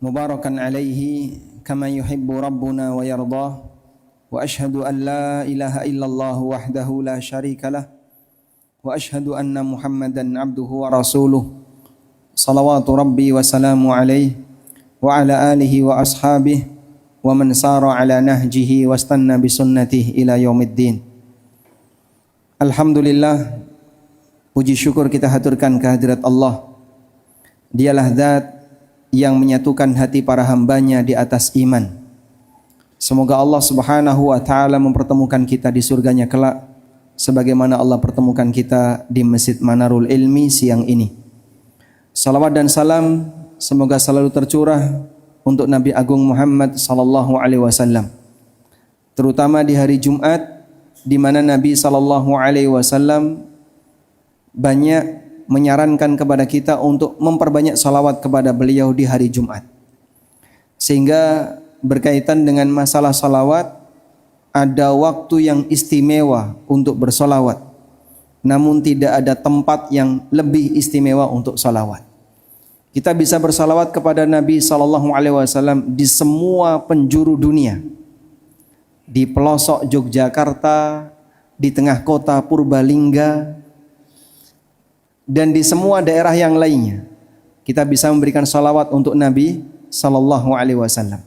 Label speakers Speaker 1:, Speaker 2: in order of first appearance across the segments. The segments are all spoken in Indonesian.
Speaker 1: mubarakan alaihi kama yuhibbu rabbuna wa yardah, wa ashhadu an la ilaha illallah wahdahu la syarikalah, wa ashhadu anna Muhammadan abduhu wa rasuluh salawatu rabbi wa salamu alaihi wa ala alihi wa ashabihi wa man sara ala nahjihi wa istanna bi sunnatihi ila yaumiddin. Alhamdulillah, puji syukur kita haturkan kehadirat Allah. Dialah zat yang menyatukan hati para hambanya di atas iman. Semoga Allah subhanahu wa ta'ala mempertemukan kita di surganya kelak, sebagaimana Allah pertemukan kita di Masjid Manarul Ilmi siang ini. Salawat dan salam semoga selalu tercurah untuk Nabi Agung Muhammad sallallahu alaihi wasallam, terutama di hari Jumat, di mana Nabi sallallahu alaihi wasallam banyak menyarankan kepada kita untuk memperbanyak salawat kepada beliau di hari Jumat. Sehingga berkaitan dengan masalah salawat, ada waktu yang istimewa untuk bersalawat, namun tidak ada tempat yang lebih istimewa untuk salawat. Kita bisa bersalawat kepada Nabi SAW di semua penjuru dunia, di pelosok Yogyakarta, di tengah kota Purbalingga, dan di semua daerah yang lainnya. Kita bisa memberikan salawat untuk Nabi SAW.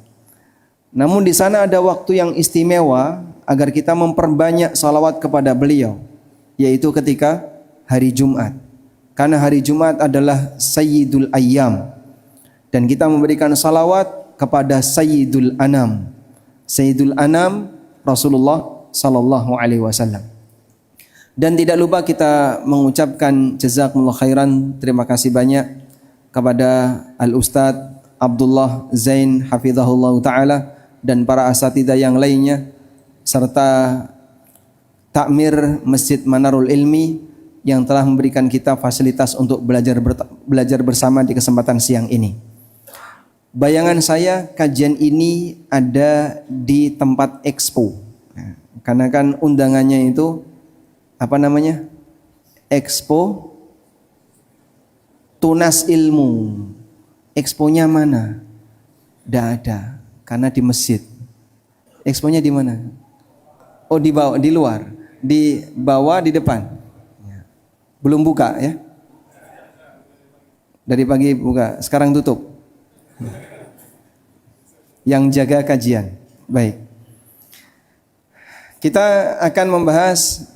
Speaker 1: Namun di sana ada waktu yang istimewa agar kita memperbanyak salawat kepada beliau, yaitu ketika hari Jumat. Karena hari Jumat adalah Sayyidul Ayyam, dan kita memberikan salawat kepada Sayyidul Anam. Sayyidul Anam Rasulullah sallallahu alaihi wasallam. Dan tidak lupa kita mengucapkan jazakumullah khairan, terima kasih banyak kepada Al-Ustadz Abdullah Zain hafizahullah ta'ala dan para asatidzah yang lainnya, serta takmir Masjid Manarul Ilmi yang telah memberikan kita fasilitas untuk belajar bersama di kesempatan siang ini. Bayangan saya kajian ini ada di tempat expo, karena kan undangannya itu Expo Tunas Ilmu. Exponya mana? Tidak ada, karena di masjid. Exponya di mana? Oh, di bawah, di luar, di bawah, di depan. Belum buka ya? Dari pagi buka, sekarang tutup. Yang jaga kajian. Baik. Kita akan membahas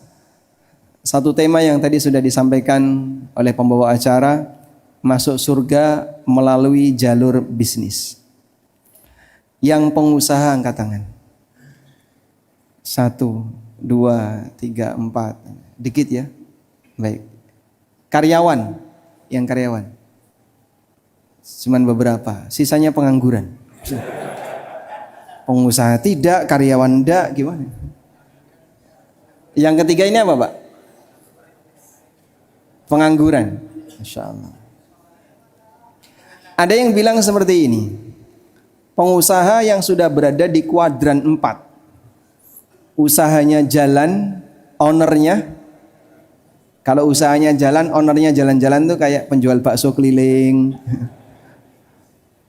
Speaker 1: satu tema yang tadi sudah disampaikan oleh pembawa acara, masuk surga melalui jalur bisnis. Yang pengusaha angkat tangan. 1, 2, 3, 4. Dikit ya. Baik. Karyawan, yang karyawan. Cuman beberapa, sisanya pengangguran. Pengusaha tidak, karyawan tidak, gimana? Yang ketiga ini apa, Pak? Pengangguran. Masya Allah. Ada yang bilang seperti ini, pengusaha yang sudah berada di kuadran 4, usahanya jalan, ownernya, kalau usahanya jalan, ownernya jalan-jalan tuh kayak penjual bakso keliling,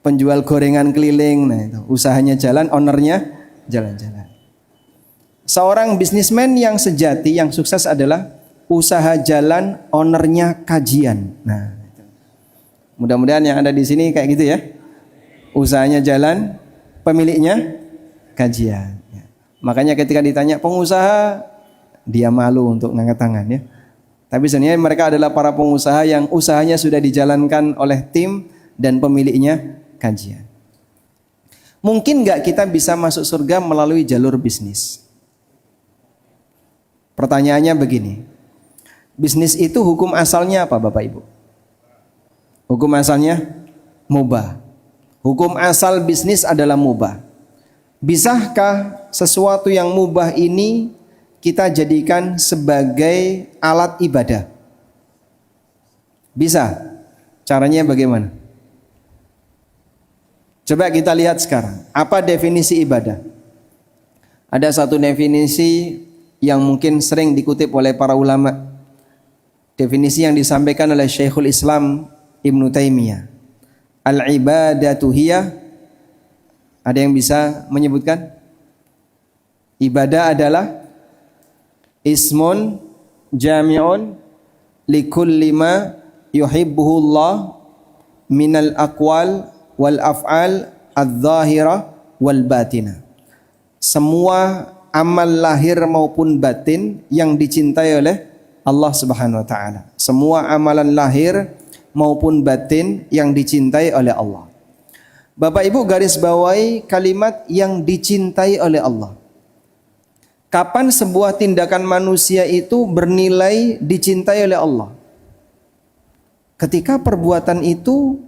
Speaker 1: penjual gorengan keliling. Nah itu, usahanya jalan, ownernya jalan-jalan. Seorang bisnismen yang sejati, yang sukses adalah usaha jalan, ownernya kajian. Nah, mudah-mudahan yang ada di sini kayak gitu ya. Usahanya jalan, pemiliknya kajian. Ya. Makanya ketika ditanya pengusaha, dia malu untuk ngangkat tangan ya. Tapi sebenarnya mereka adalah para pengusaha yang usahanya sudah dijalankan oleh tim dan pemiliknya kajian. Mungkin nggak kita bisa masuk surga melalui jalur bisnis? Pertanyaannya begini. Bisnis itu hukum asalnya apa, Bapak Ibu? Hukum asalnya mubah. Hukum asal bisnis adalah mubah. Bisakah sesuatu yang mubah ini kita jadikan sebagai alat ibadah? Bisa. Caranya bagaimana? Coba kita lihat sekarang. Apa definisi ibadah? Ada satu definisi yang mungkin sering dikutip oleh para ulama. Definisi yang disampaikan oleh Syekhul Islam Ibnu Taimiyah. Al-ibadatu hiya Ada yang bisa menyebutkan? Ibadah adalah ismun jami'un likulli ma yuhibbuhullah minal aqwal wal af'al adz-dzahirah wal batinah. Semua amal lahir maupun batin yang dicintai oleh Allah Subhanahu wa taala. Semua amalan lahir maupun batin yang dicintai oleh Allah. Bapak Ibu garis bawahi kalimat yang dicintai oleh Allah. Kapan sebuah tindakan manusia itu bernilai dicintai oleh Allah? Ketika perbuatan itu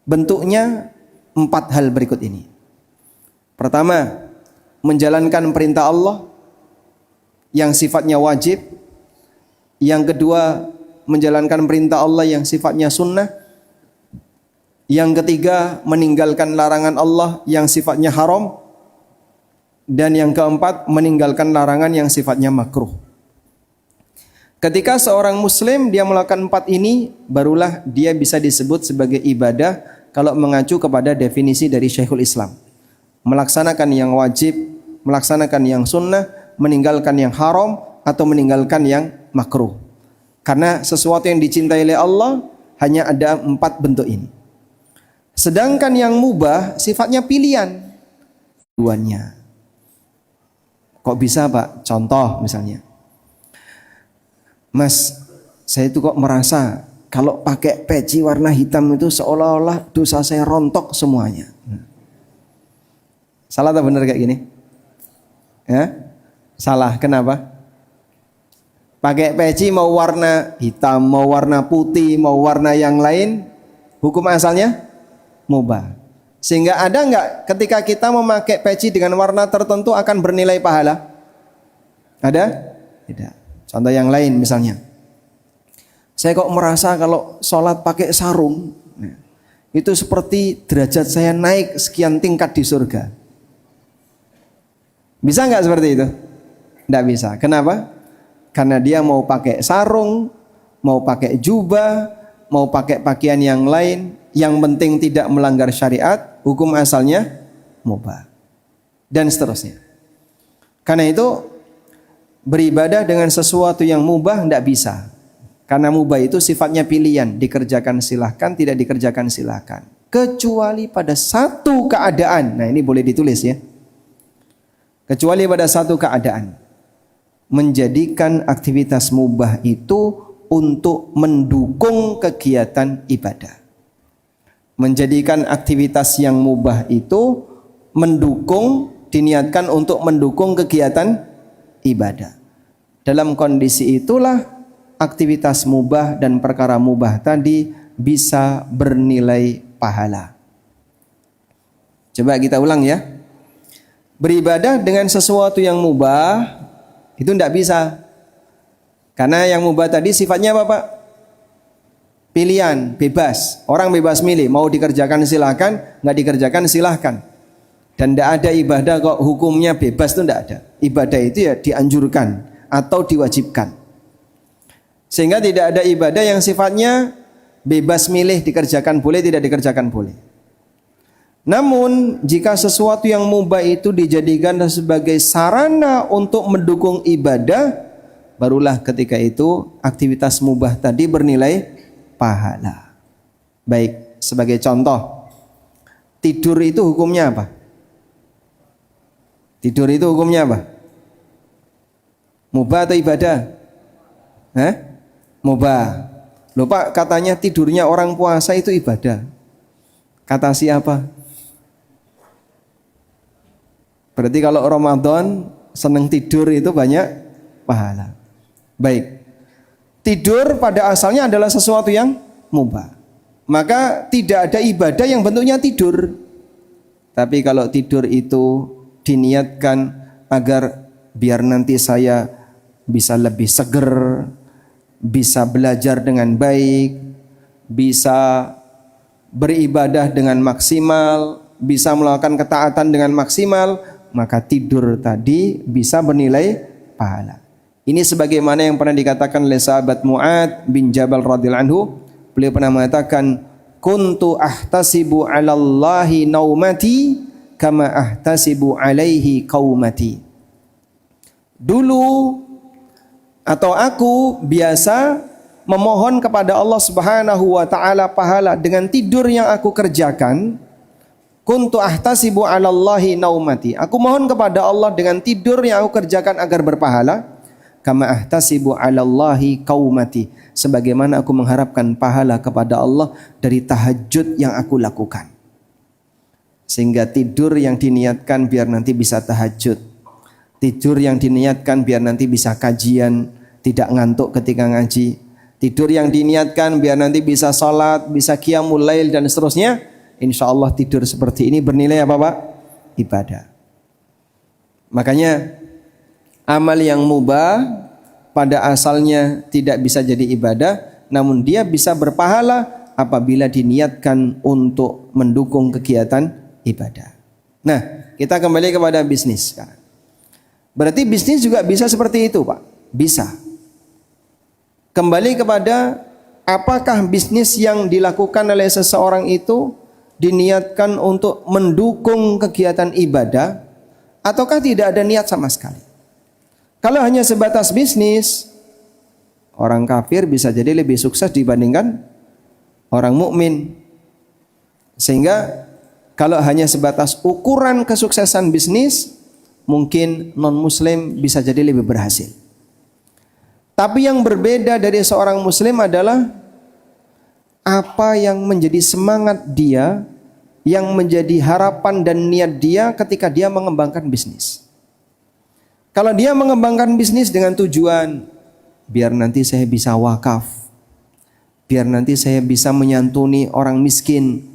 Speaker 1: bentuknya 4 hal berikut ini. Pertama, menjalankan perintah Allah yang sifatnya wajib. Yang kedua, menjalankan perintah Allah yang sifatnya sunnah. Yang ketiga, meninggalkan larangan Allah yang sifatnya haram. Dan yang keempat, meninggalkan larangan yang sifatnya makruh. Ketika seorang muslim dia melakukan 4 ini, barulah dia bisa disebut sebagai ibadah kalau mengacu kepada definisi dari Syekhul Islam. Melaksanakan yang wajib, melaksanakan yang sunnah, meninggalkan yang haram, atau meninggalkan yang makruh. Karena sesuatu yang dicintai oleh Allah hanya ada 4 bentuk ini. Sedangkan yang mubah sifatnya pilihan. Duanya. Kok bisa Pak? Contoh misalnya. Mas, saya itu kok merasa kalau pakai peci warna hitam itu seolah-olah dosa saya rontok semuanya. Salah atau benar kayak gini? Ya? Salah, kenapa? Pakai peci mau warna hitam, mau warna putih, mau warna yang lain, hukum asalnya mubah. Sehingga ada enggak ketika kita memakai peci dengan warna tertentu akan bernilai pahala? Ada? Tidak. Contoh yang lain misalnya. Saya kok merasa kalau sholat pakai sarung, itu seperti derajat saya naik sekian tingkat di surga. Bisa enggak seperti itu? Tidak bisa. Kenapa? Karena dia mau pakai sarung, mau pakai jubah, mau pakai pakaian yang lain, yang penting tidak melanggar syariat, hukum asalnya mubah. Dan seterusnya. Karena itu beribadah dengan sesuatu yang mubah tidak bisa. Karena mubah itu sifatnya pilihan, dikerjakan silahkan, tidak dikerjakan silahkan. Kecuali pada satu keadaan. Nah ini boleh ditulis ya. Kecuali pada satu keadaan. Menjadikan aktivitas mubah itu untuk mendukung kegiatan ibadah. Menjadikan aktivitas yang mubah itu diniatkan untuk mendukung kegiatan ibadah. Dalam kondisi itulah aktivitas mubah dan perkara mubah tadi bisa bernilai pahala. Coba kita ulang ya. Beribadah dengan sesuatu yang mubah itu tidak bisa. Karena yang mubah tadi sifatnya apa Pak? Pilihan, bebas. Orang bebas milih, mau dikerjakan silahkan, nggak dikerjakan silahkan. Dan tidak ada ibadah kok hukumnya bebas, itu tidak ada. Ibadah itu ya dianjurkan atau diwajibkan. Sehingga tidak ada ibadah yang sifatnya bebas milih, dikerjakan boleh, tidak dikerjakan boleh. Namun jika sesuatu yang mubah itu dijadikan sebagai sarana untuk mendukung ibadah, barulah ketika itu aktivitas mubah tadi bernilai pahala. Baik, sebagai contoh, tidur itu hukumnya apa? Tidur itu hukumnya apa? Mubah atau ibadah? Mubah. Loh Pak, katanya tidurnya orang puasa itu ibadah. Kata siapa? Berarti kalau Ramadan senang tidur itu banyak pahala. Baik. Tidur pada asalnya adalah sesuatu yang mubah. Maka tidak ada ibadah yang bentuknya tidur. Tapi kalau tidur itu diniatkan agar biar nanti saya bisa lebih seger, bisa belajar dengan baik, bisa beribadah dengan maksimal, bisa melakukan ketaatan dengan maksimal, maka tidur tadi bisa bernilai pahala. Ini sebagaimana yang pernah dikatakan oleh sahabat Mu'ad bin Jabal radhiyallahu anhu. Beliau pernah mengatakan, kuntu ahtasibu 'alallahi naumati kama ahtasibu 'alaihi qaumati. Dulu atau aku biasa memohon kepada Allah Subhanahu wa taala pahala dengan tidur yang aku kerjakan. Kuntu ahtasibu 'alallahi naumati. Aku mohon kepada Allah dengan tidur yang aku kerjakan agar berpahala. Kama ahtasibu 'alallahi qaumati. Sebagaimana aku mengharapkan pahala kepada Allah dari tahajud yang aku lakukan. Sehingga tidur yang diniatkan biar nanti bisa tahajud. Tidur yang diniatkan biar nanti bisa kajian, tidak ngantuk ketika ngaji. Tidur yang diniatkan biar nanti bisa salat, bisa qiyamul lail dan seterusnya. Insya Allah tidur seperti ini bernilai apa Pak? Ibadah. Makanya amal yang mubah pada asalnya tidak bisa jadi ibadah, namun dia bisa berpahala apabila diniatkan untuk mendukung kegiatan ibadah. Nah, kita kembali kepada bisnis sekarang. Berarti bisnis juga bisa seperti itu Pak? Bisa. Kembali kepada apakah bisnis yang dilakukan oleh seseorang itu diniatkan untuk mendukung kegiatan ibadah ataukah tidak ada niat sama sekali. Kalau hanya sebatas bisnis, orang kafir bisa jadi lebih sukses dibandingkan orang mukmin. Sehingga kalau hanya sebatas ukuran kesuksesan bisnis, mungkin non muslim bisa jadi lebih berhasil. Tapi yang berbeda dari seorang muslim adalah apa yang menjadi semangat dia, yang menjadi harapan dan niat dia ketika dia mengembangkan bisnis. Kalau dia mengembangkan bisnis dengan tujuan, biar nanti saya bisa wakaf, biar nanti saya bisa menyantuni orang miskin,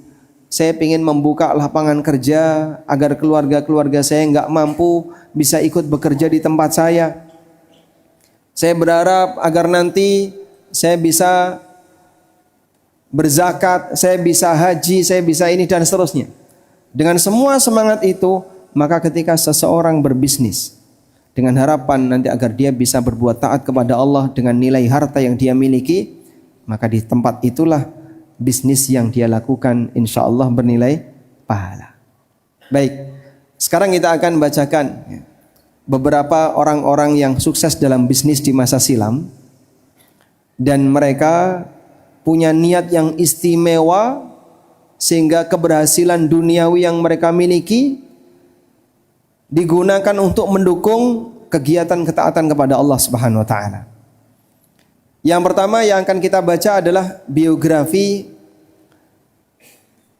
Speaker 1: saya ingin membuka lapangan kerja agar keluarga-keluarga saya nggak mampu bisa ikut bekerja di tempat saya. Saya berharap agar nanti saya bisa berzakat, saya bisa haji, saya bisa ini dan seterusnya. Dengan semua semangat itu, maka ketika seseorang berbisnis dengan harapan nanti agar dia bisa berbuat taat kepada Allah dengan nilai harta yang dia miliki, maka di tempat itulah bisnis yang dia lakukan insya Allah bernilai pahala. Baik, sekarang kita akan bacakan beberapa orang-orang yang sukses dalam bisnis di masa silam dan mereka punya niat yang istimewa sehingga keberhasilan duniawi yang mereka miliki digunakan untuk mendukung kegiatan ketaatan kepada Allah Subhanahu wa taala. Yang pertama yang akan kita baca adalah biografi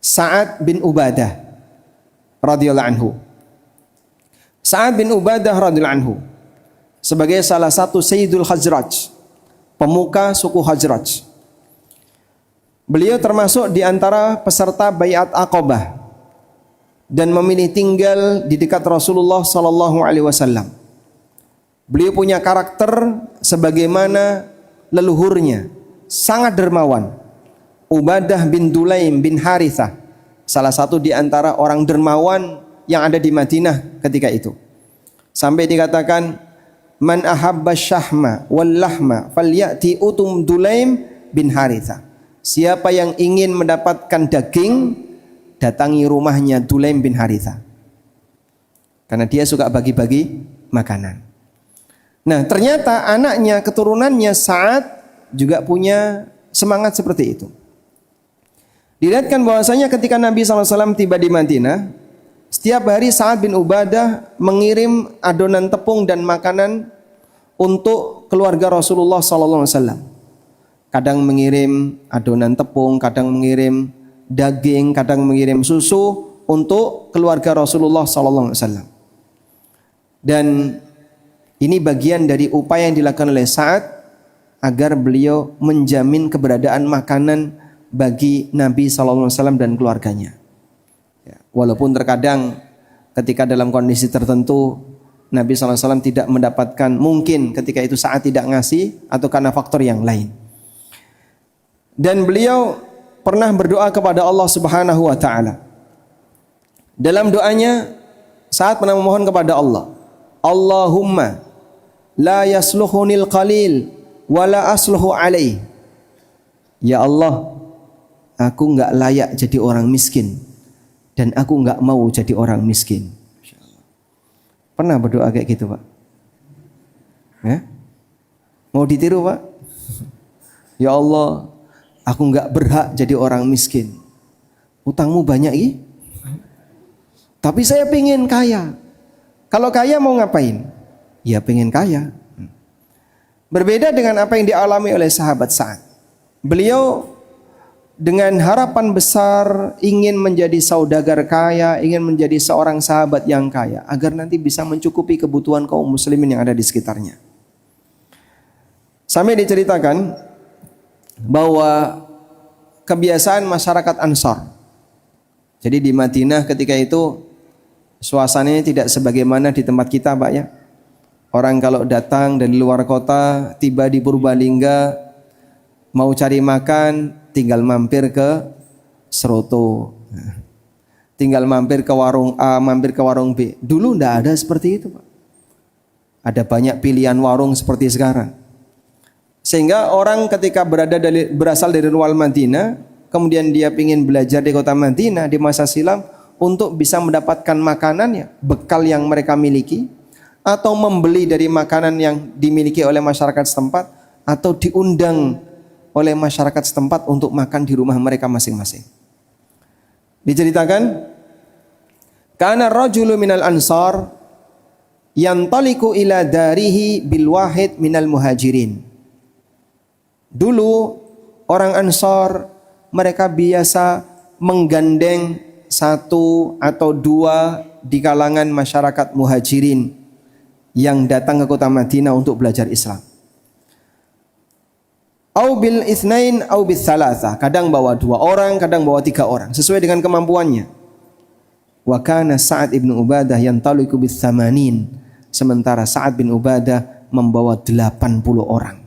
Speaker 1: Sa'ad bin Ubadah radhiyallahu anhu. Sa'ad bin Ubadah radhiyallahu anhu sebagai salah satu Sayyidul Khazraj, pemuka suku Khazraj. Beliau termasuk di antara peserta Baiat Aqabah dan memilih tinggal di dekat Rasulullah sallallahu alaihi wasallam. Beliau punya karakter sebagaimana leluhurnya, sangat dermawan. Ubadah bin Dulaim bin Harithah, salah satu di antara orang dermawan yang ada di Madinah ketika itu. Sampai dikatakan, man ahabba syahma wal lahma falyati utum Dulaim bin Harithah. Siapa yang ingin mendapatkan daging, datangi rumahnya Dulaim bin Harithah. Karena dia suka bagi-bagi makanan. Nah, ternyata anaknya, keturunannya Sa'ad juga punya semangat seperti itu. Dilihatkan bahwasanya ketika Nabi SAW tiba di Madinah, setiap hari Sa'ad bin Ubadah mengirim adonan tepung dan makanan untuk keluarga Rasulullah SAW. Kadang mengirim adonan tepung, kadang mengirim daging, kadang mengirim susu untuk keluarga Rasulullah SAW. Dan ini bagian dari upaya yang dilakukan oleh Sa'ad agar beliau menjamin keberadaan makanan bagi Nabi SAW dan keluarganya. Ya, walaupun terkadang ketika dalam kondisi tertentu Nabi SAW tidak mendapatkan, mungkin ketika itu Sa'ad tidak ngasih atau karena faktor yang lain. Dan beliau pernah berdoa kepada Allah Subhanahu wa taala. Dalam doanya Sa'ad pernah memohon kepada Allah, Allahumma la yasluhunil qalil wa la asluhu alaih. Ya Allah, aku nggak layak jadi orang miskin dan aku nggak mau jadi orang miskin. Pernah berdoa kayak gitu, Pak? Ya? Mau ditiru, Pak? Ya Allah, aku nggak berhak jadi orang miskin. Utangmu banyak ya? Tapi saya pengen kaya. Kalau kaya mau ngapain? Ya pengen kaya. Berbeda dengan apa yang dialami oleh sahabat Sa'ad. Beliau dengan harapan besar ingin menjadi saudagar kaya, ingin menjadi seorang sahabat yang kaya, agar nanti bisa mencukupi kebutuhan kaum muslimin yang ada di sekitarnya. Sampai diceritakan bahwa kebiasaan masyarakat Ansar. Jadi di Madinah ketika itu suasananya tidak sebagaimana di tempat kita, Pak ya. Orang kalau datang dari luar kota, tiba di Purbalingga, mau cari makan, tinggal mampir ke Seroto, tinggal mampir ke warung A, mampir ke warung B. Dulu tidak ada seperti itu, Pak. Ada banyak pilihan warung seperti sekarang. Sehingga orang ketika berasal dari luar Madinah, kemudian dia ingin belajar di kota Madinah di masa silam untuk bisa mendapatkan makanannya, bekal yang mereka miliki, atau membeli dari makanan yang dimiliki oleh masyarakat setempat, atau diundang oleh masyarakat setempat untuk makan di rumah mereka masing-masing. Diceritakan, kana rajulu minal ansar yantaliku ila darihi bil wahid minal muhajirin. Dulu orang Ansar mereka biasa menggandeng satu atau dua di kalangan masyarakat muhajirin yang datang ke kota Madinah untuk belajar Islam. Au bil itsnain au bis salasa, kadang bawa 2 orang, kadang bawa 3 orang, sesuai dengan kemampuannya. Wa kana Sa'ad bin Ubadah yantaliku bis 80, sementara Sa'ad bin Ubadah membawa 80 orang.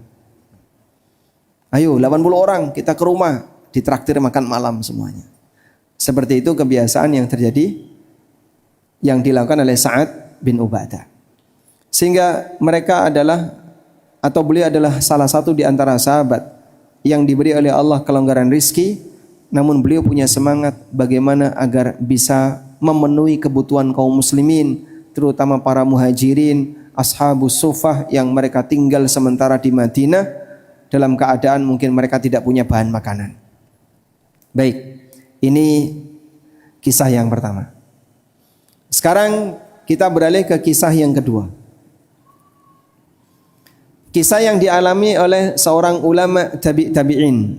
Speaker 1: Ayo 80 orang kita ke rumah, ditraktir makan malam semuanya. Seperti itu kebiasaan yang terjadi, yang dilakukan oleh Sa'ad bin Ubadah. Sehingga mereka adalah, atau beliau adalah salah satu di antara sahabat yang diberi oleh Allah kelonggaran rizki, namun beliau punya semangat bagaimana agar bisa memenuhi kebutuhan kaum muslimin, terutama para muhajirin, ashabus sufah yang mereka tinggal sementara di Madinah dalam keadaan mungkin mereka tidak punya bahan makanan. Baik, ini kisah yang pertama. Sekarang kita beralih ke kisah yang kedua. Kisah yang dialami oleh seorang ulama tabi'in,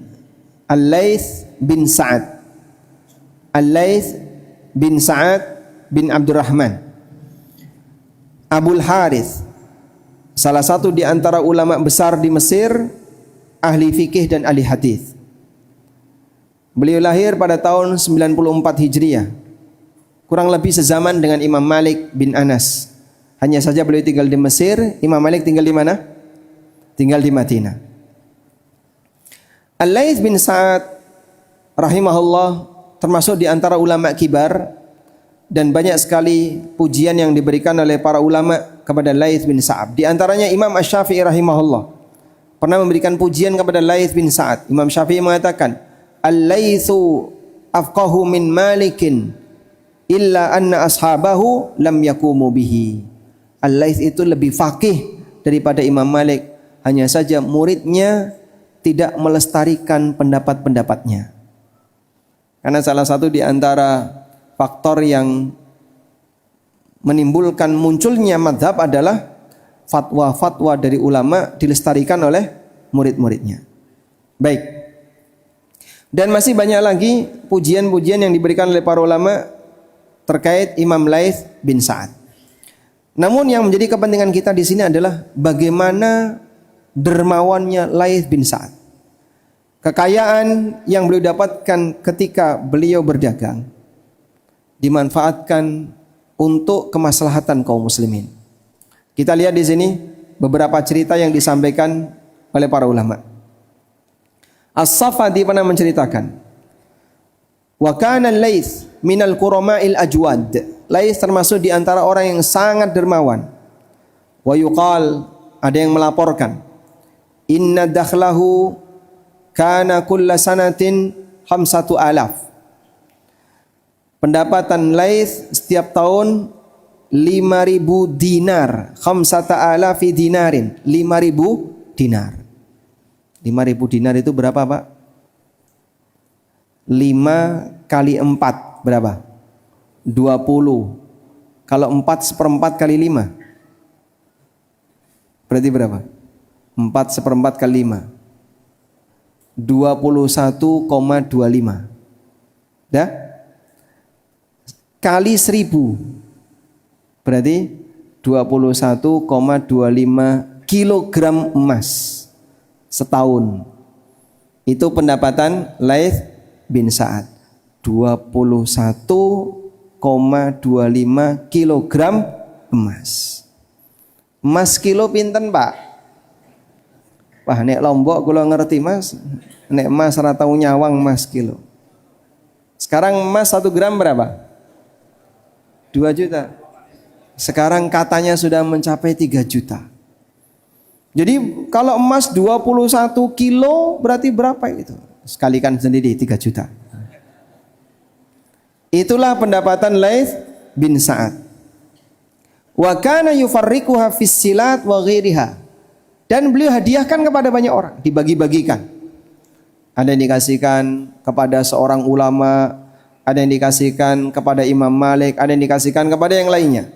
Speaker 1: Al-Laits bin Sa'ad. Al-Laits bin Sa'ad bin Abdurrahman Abul Harith, salah satu di antara ulama besar di Mesir, ahli fikih dan ahli hadis. Beliau lahir pada tahun 94 Hijriah, kurang lebih sezaman dengan Imam Malik bin Anas. Hanya saja beliau tinggal di Mesir, Imam Malik tinggal di mana? Tinggal di Madinah. Al-Laits bin Sa'ad rahimahullah termasuk di antara ulama kibar, dan banyak sekali pujian yang diberikan oleh para ulama kepada Laits bin Sa'ad. Di antaranya Imam Asy-Syafi'i rahimahullah pernah memberikan pujian kepada Laits bin Sa'ad. Imam Syafi'i mengatakan, Al-Laitsu afqahu min Malikin illa anna ashabahu lam yakumu bihi. Al-Laits itu lebih faqih daripada Imam Malik, hanya saja muridnya tidak melestarikan pendapat-pendapatnya. Karena salah satu di antara faktor yang menimbulkan munculnya madhab adalah fatwa-fatwa dari ulama dilestarikan oleh murid-muridnya. Baik. Dan masih banyak lagi pujian-pujian yang diberikan oleh para ulama terkait Imam Laits bin Sa'ad. Namun yang menjadi kepentingan kita di sini adalah bagaimana dermawannya Laits bin Sa'ad. Kekayaan yang beliau dapatkan ketika beliau berdagang dimanfaatkan untuk kemaslahatan kaum muslimin. Kita lihat di sini beberapa cerita yang disampaikan oleh para ulama. As-Safadi pernah menceritakan, wa kana Laits minal qurama'il ajwad. Laits termasuk di antara orang yang sangat dermawan. Wa yuqal, ada yang melaporkan, inna dakhlahu kana kulla sanatin khamsatu alaf. Pendapatan Laits setiap tahun 5.000 dinar, khamsata alafi dinarin, 5.000 dinar. 5.000 dinar itu berapa, Pak? 5 kali 4 berapa? 20. Kalau 4/4 kali 5 berarti berapa? 4/4 kali 5 21,25. Dah? Kali 1000 berarti 21,25 kilogram emas setahun. Itu pendapatan Laits bin Sa'ad. 21,25 kilogram emas. Emas kilo pinten, Pak? Wah, nek Lombok kula ngerti, Mas. Nek emas ora tau nyawang emas kilo. Sekarang emas 1 gram berapa? 2 juta. Sekarang katanya sudah mencapai 3 juta. Jadi kalau emas 21 kilo berarti berapa itu? Sekalikan sendiri 3 juta. Itulah pendapatan Laits bin Sa'ad. Wa kana yufarriquha fis silat wa ghairiha. Dan beliau hadiahkan kepada banyak orang, dibagi-bagikan. Ada yang dikasihkan kepada seorang ulama, ada yang dikasihkan kepada Imam Malik, ada yang dikasihkan kepada yang lainnya.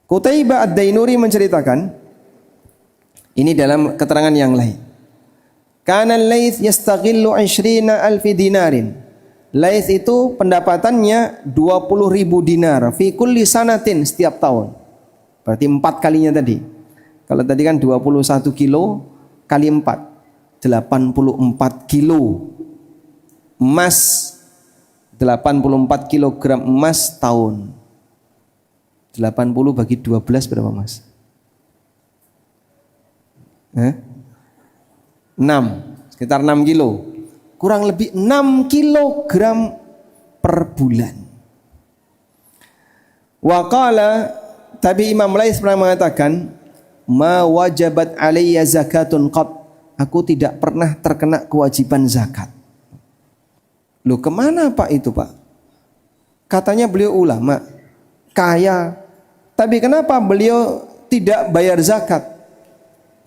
Speaker 1: Qutaibah Ad-Dainuri menceritakan, ini dalam keterangan yang lain. Kana Laits yastaghillu 20,000 dinarin. Laits itu pendapatannya 20.000 dinar fi kulli sanatin, setiap tahun. Berarti 4 kalinya tadi. Kalau tadi kan 21 kilo kali 4, 84 kilo emas, 84 kilogram emas tahun. 80 bagi 12 berapa, Mas? 6, sekitar 6 kilo. Kurang lebih 6 kilogram per bulan. Wa qala, tapi Imam Laits pernah mengatakan, ma wajabat alayya zakatun qat. Aku tidak pernah terkena kewajiban zakat. Loh, kemana Pak itu, Pak? Katanya beliau ulama, kaya. Tapi kenapa beliau tidak bayar zakat?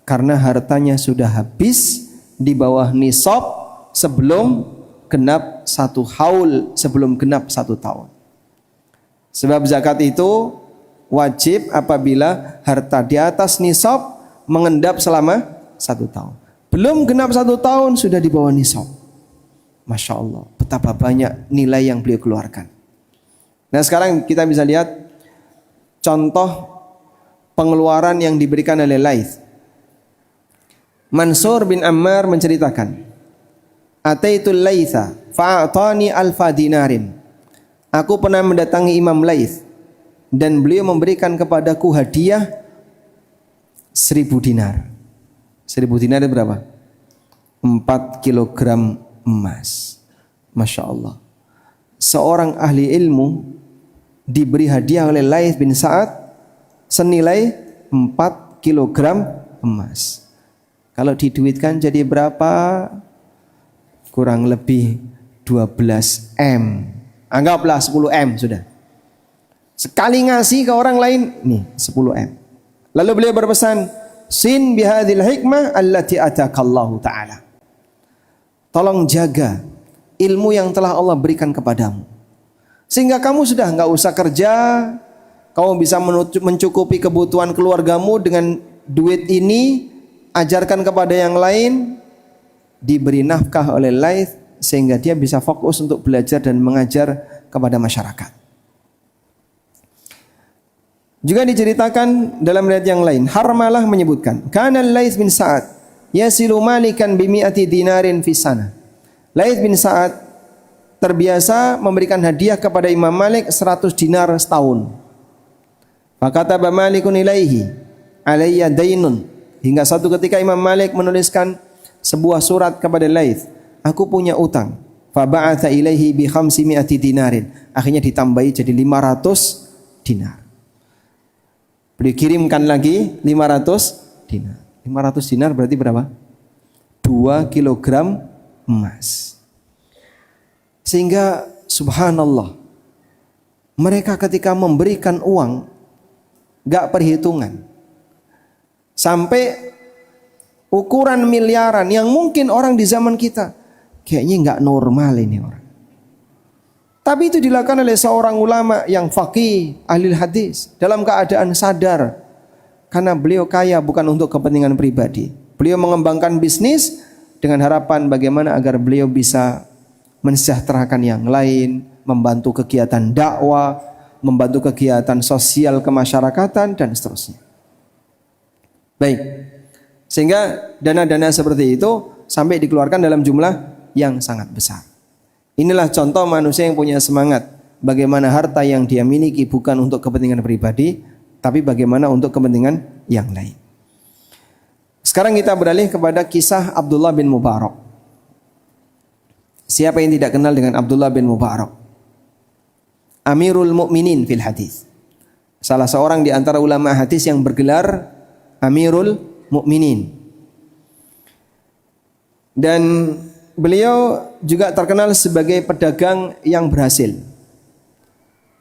Speaker 1: Karena hartanya sudah habis di bawah nisab sebelum genap 1 haul, sebelum genap 1 tahun. Sebab zakat itu wajib apabila harta di atas nisab mengendap selama 1 tahun. Belum genap 1 tahun sudah di bawah nisab. Masya Allah, betapa banyak nilai yang beliau keluarkan. Nah, sekarang kita bisa lihat contoh pengeluaran yang diberikan oleh Laits. Mansur bin Ammar menceritakan, Ataitul Laitsa fa'atani alfa dinarin. Aku pernah mendatangi Imam Laits dan beliau memberikan kepadaku hadiah 1.000 dinar. 1.000 dinar itu berapa? 4 kilogram emas. Masya Allah. Seorang ahli ilmu diberi hadiah oleh Laits bin Sa'ad senilai 4 kilogram emas. Kalau diduitkan jadi berapa? Kurang lebih 12 M. Anggaplah 10 M sudah. Sekali ngasih ke orang lain, nih 10 M. Lalu beliau berpesan, sin bihadil hikmah allati atakallahu ta'ala. Tolong jaga ilmu yang telah Allah berikan kepadamu. Sehingga kamu sudah enggak usah kerja, kamu bisa mencukupi kebutuhan keluargamu dengan duit ini, ajarkan kepada yang lain, diberi nafkah oleh Laits sehingga dia bisa fokus untuk belajar dan mengajar kepada masyarakat. Juga diceritakan dalam riwayat yang lain, Harmalah menyebutkan, kana Laits bin Sa'ad yasilu malikan bimi'ati dinarin fi sana. Laits bin Sa'ad terbiasa memberikan hadiah kepada Imam Malik 100 dinar setahun. Fakataba Malikun ilaihi alayya dainun. Hingga suatu ketika Imam Malik menuliskan sebuah surat kepada Laits, aku punya utang. Fa ba'atha ilaihi bi 500 dinarin. Akhirnya ditambahi jadi 500 dinar. Beliau kirimkan lagi 500 dinar. 500 dinar berarti berapa? 2 kilogram emas. Sehingga subhanallah, mereka ketika memberikan uang gak perhitungan, sampai ukuran miliaran yang mungkin orang di zaman kita kayaknya gak normal ini orang. Tapi itu dilakukan oleh seorang ulama yang faqih, ahli hadis, dalam keadaan sadar karena beliau kaya bukan untuk kepentingan pribadi. Beliau mengembangkan bisnis dengan harapan bagaimana agar beliau bisa mensejahterakan yang lain, membantu kegiatan dakwah, membantu kegiatan sosial kemasyarakatan dan seterusnya. Baik. Sehingga dana-dana seperti itu sampai dikeluarkan dalam jumlah yang sangat besar. Inilah contoh manusia yang punya semangat. Bagaimana harta yang dia miliki bukan untuk kepentingan pribadi, tapi bagaimana untuk kepentingan yang lain. Sekarang kita beralih kepada kisah Abdullah bin Mubarak. Siapa yang tidak kenal dengan Abdullah bin Mubarak? Amirul Mukminin fil hadis. Salah seorang di antara ulama hadis yang bergelar Amirul Mukminin. Dan beliau juga terkenal sebagai pedagang yang berhasil.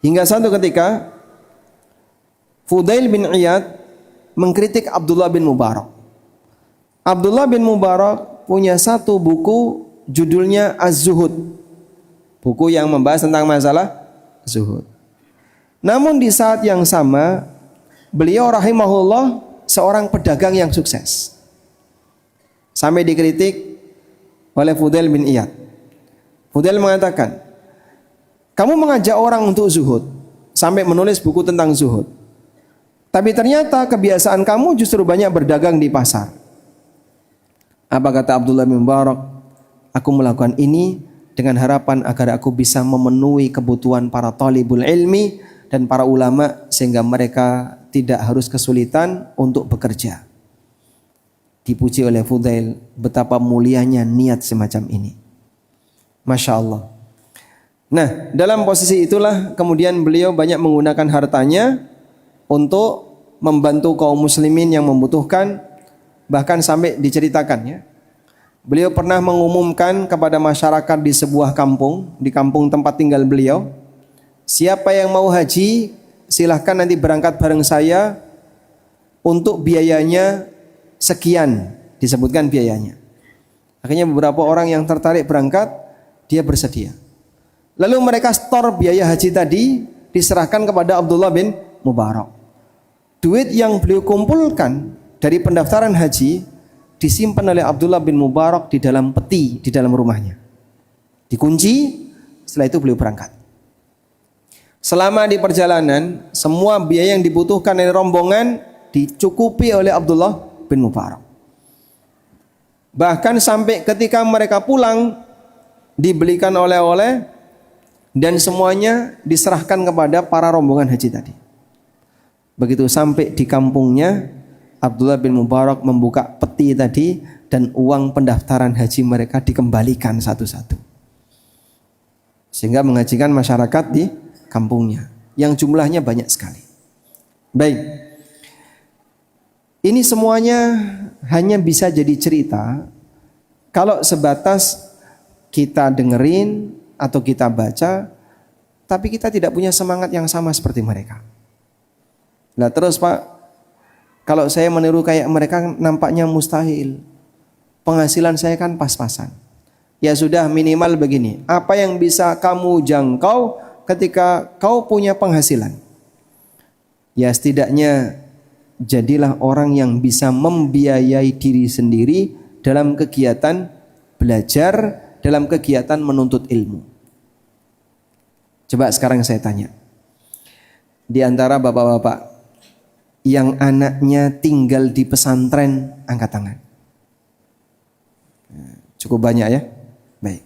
Speaker 1: Hingga satu ketika Fudail bin Iyad mengkritik Abdullah bin Mubarak. Abdullah bin Mubarak punya satu buku judulnya Az-Zuhud. Buku yang membahas tentang masalah zuhud. Namun di saat yang sama beliau rahimahullah seorang pedagang yang sukses. Sampai dikritik oleh Fudail bin Iyad. Fudail mengatakan, kamu mengajak orang untuk zuhud, sampai menulis buku tentang zuhud. Tapi ternyata kebiasaan kamu justru banyak berdagang di pasar. Apa kata Abdullah bin Mubarak? Aku melakukan ini dengan harapan agar aku bisa memenuhi kebutuhan para talibul ilmi dan para ulama sehingga mereka tidak harus kesulitan untuk bekerja. Dipuji oleh Fudail betapa mulianya niat semacam ini. Masya Allah. Nah, dalam posisi itulah kemudian beliau banyak menggunakan hartanya untuk membantu kaum muslimin yang membutuhkan. Bahkan sampai diceritakan ya, beliau pernah mengumumkan kepada masyarakat di sebuah kampung, di kampung tempat tinggal beliau, siapa yang mau haji silahkan nanti berangkat bareng saya, untuk biayanya sekian, disebutkan biayanya. Akhirnya beberapa orang yang tertarik berangkat, dia bersedia. Lalu mereka store biaya haji tadi diserahkan kepada Abdullah bin Mubarak. Duit yang beliau kumpulkan dari pendaftaran haji disimpan oleh Abdullah bin Mubarak di dalam peti di dalam rumahnya. Dikunci, setelah itu beliau berangkat. Selama di perjalanan, semua biaya yang dibutuhkan dari rombongan dicukupi oleh Abdullah bin Mubarak. Bahkan sampai ketika mereka pulang, dibelikan oleh-oleh dan semuanya diserahkan kepada para rombongan haji tadi. Begitu sampai di kampungnya, Abdullah bin Mubarak membuka peti tadi dan uang pendaftaran haji mereka dikembalikan satu-satu. Sehingga menghajikan masyarakat di kampungnya yang jumlahnya banyak sekali. Baik. Ini semuanya hanya bisa jadi cerita kalau sebatas kita dengerin atau kita baca, tapi kita tidak punya semangat yang sama seperti mereka. Nah terus Pak, kalau saya meniru kayak mereka nampaknya mustahil. Penghasilan saya kan pas-pasan. Ya sudah, minimal begini, apa yang bisa kamu jangkau ketika kau punya penghasilan? Ya setidaknya jadilah orang yang bisa membiayai diri sendiri dalam kegiatan belajar, dalam kegiatan menuntut ilmu. Coba sekarang saya tanya, di antara bapak-bapak yang anaknya tinggal di pesantren, angkat tangan. Cukup banyak ya. Baik.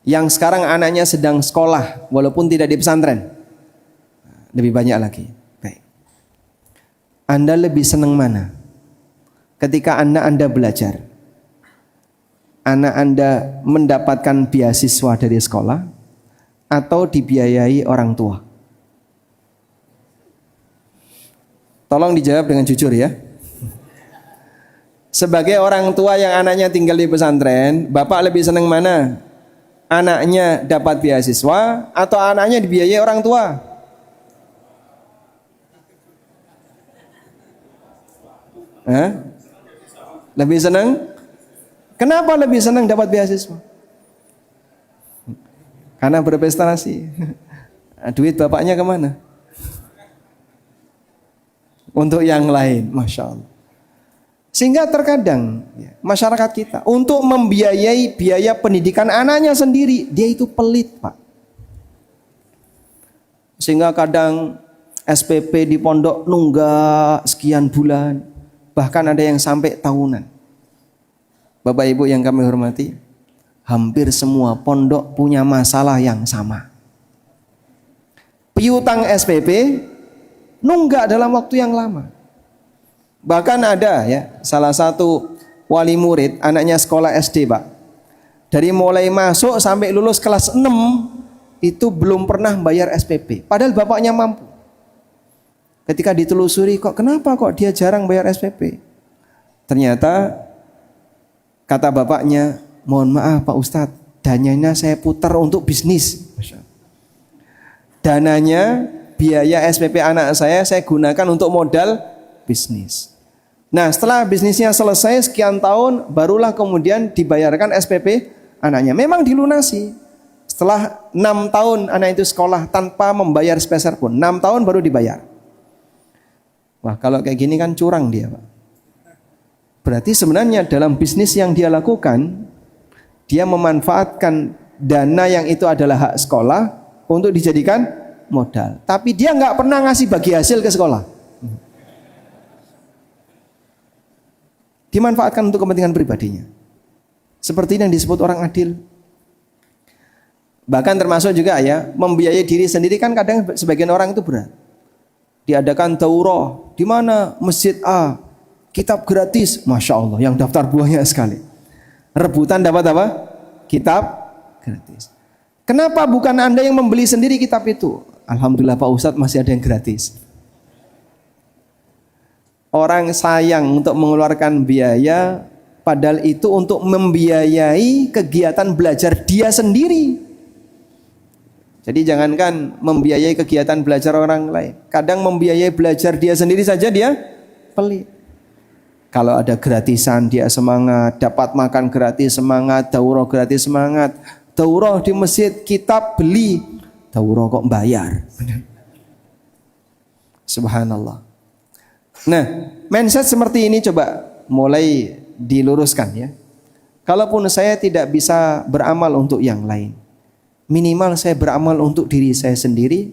Speaker 1: Yang sekarang anaknya sedang sekolah walaupun tidak di pesantren, lebih banyak lagi. Baik. Anda lebih senang mana? Ketika Anda belajar, anak Anda mendapatkan beasiswa dari sekolah atau dibiayai orang tua? Tolong dijawab dengan jujur ya. Sebagai orang tua yang anaknya tinggal di pesantren, Bapak lebih senang mana? Anaknya dapat beasiswa atau anaknya dibiayai orang tua? Hah? Lebih senang? Kenapa lebih senang dapat beasiswa? Karena berprestasi. Duit bapaknya kemana? Untuk yang lain, Masya Allah. Sehingga terkadang masyarakat kita untuk membiayai biaya pendidikan anaknya sendiri, dia itu pelit, Pak. Sehingga kadang SPP di pondok nunggak sekian bulan, bahkan ada yang sampai tahunan. Bapak Ibu yang kami hormati, hampir semua pondok punya masalah yang sama. Piutang SPP nunggak dalam waktu yang lama. Bahkan ada salah satu wali murid, anaknya sekolah SD, Pak. Dari mulai masuk sampai lulus kelas 6 itu belum pernah bayar SPP. Padahal bapaknya mampu. Ketika ditelusuri, kenapa dia jarang bayar SPP? Ternyata kata bapaknya, mohon maaf Pak Ustadz, dananya saya putar untuk bisnis. Dananya, biaya SPP anak saya gunakan untuk modal bisnis. Nah, setelah bisnisnya selesai sekian tahun, barulah kemudian dibayarkan SPP anaknya. Memang dilunasi. Setelah 6 tahun anak itu sekolah tanpa membayar sepeser pun. 6 tahun baru dibayar. Wah, kalau kayak gini kan curang dia, Pak. Berarti sebenarnya dalam bisnis yang dia lakukan, dia memanfaatkan dana yang itu adalah hak sekolah untuk dijadikan modal. Tapi dia nggak pernah ngasih bagi hasil ke sekolah. Dimanfaatkan untuk kepentingan pribadinya. Seperti yang disebut orang adil. Bahkan termasuk juga membiayai diri sendiri kan kadang sebagian orang itu berat. Diadakan daurah di mana masjid A, kitab gratis, Masya Allah, yang daftar buahnya sekali. Rebutan dapat apa? Kitab gratis. Kenapa bukan Anda yang membeli sendiri kitab itu? Alhamdulillah Pak Ustadz masih ada yang gratis. Orang sayang untuk mengeluarkan biaya, padahal itu untuk membiayai kegiatan belajar dia sendiri. Jadi jangankan membiayai kegiatan belajar orang lain, kadang membiayai belajar dia sendiri saja dia pelit. Kalau ada gratisan dia semangat, dapat makan gratis semangat, daurah gratis semangat. Daurah di masjid kitab beli, daurah kok bayar. Subhanallah. Nah, mindset seperti ini coba mulai diluruskan ya. Kalaupun saya tidak bisa beramal untuk yang lain, minimal saya beramal untuk diri saya sendiri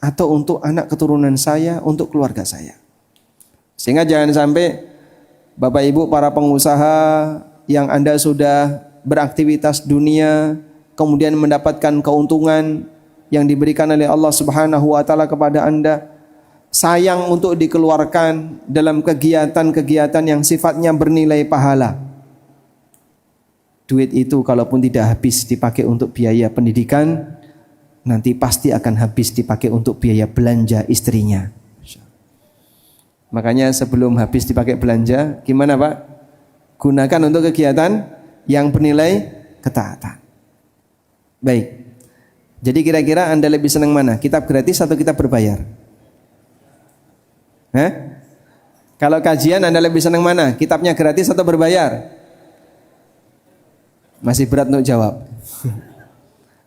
Speaker 1: atau untuk anak keturunan saya, untuk keluarga saya. Sehingga jangan sampai Bapak Ibu para pengusaha yang Anda sudah beraktivitas dunia kemudian mendapatkan keuntungan yang diberikan oleh Allah Subhanahu wa taala kepada Anda, sayang untuk dikeluarkan dalam kegiatan-kegiatan yang sifatnya bernilai pahala. Duit itu kalaupun tidak habis dipakai untuk biaya pendidikan, nanti pasti akan habis dipakai untuk biaya belanja istrinya. Makanya sebelum habis dipakai belanja, gimana Pak? Gunakan untuk kegiatan yang bernilai ketaatan. Baik. Jadi kira-kira Anda lebih senang mana? Kitab gratis atau kitab berbayar? Kalau kajian Anda lebih senang mana? Kitabnya gratis atau berbayar? Masih berat untuk jawab.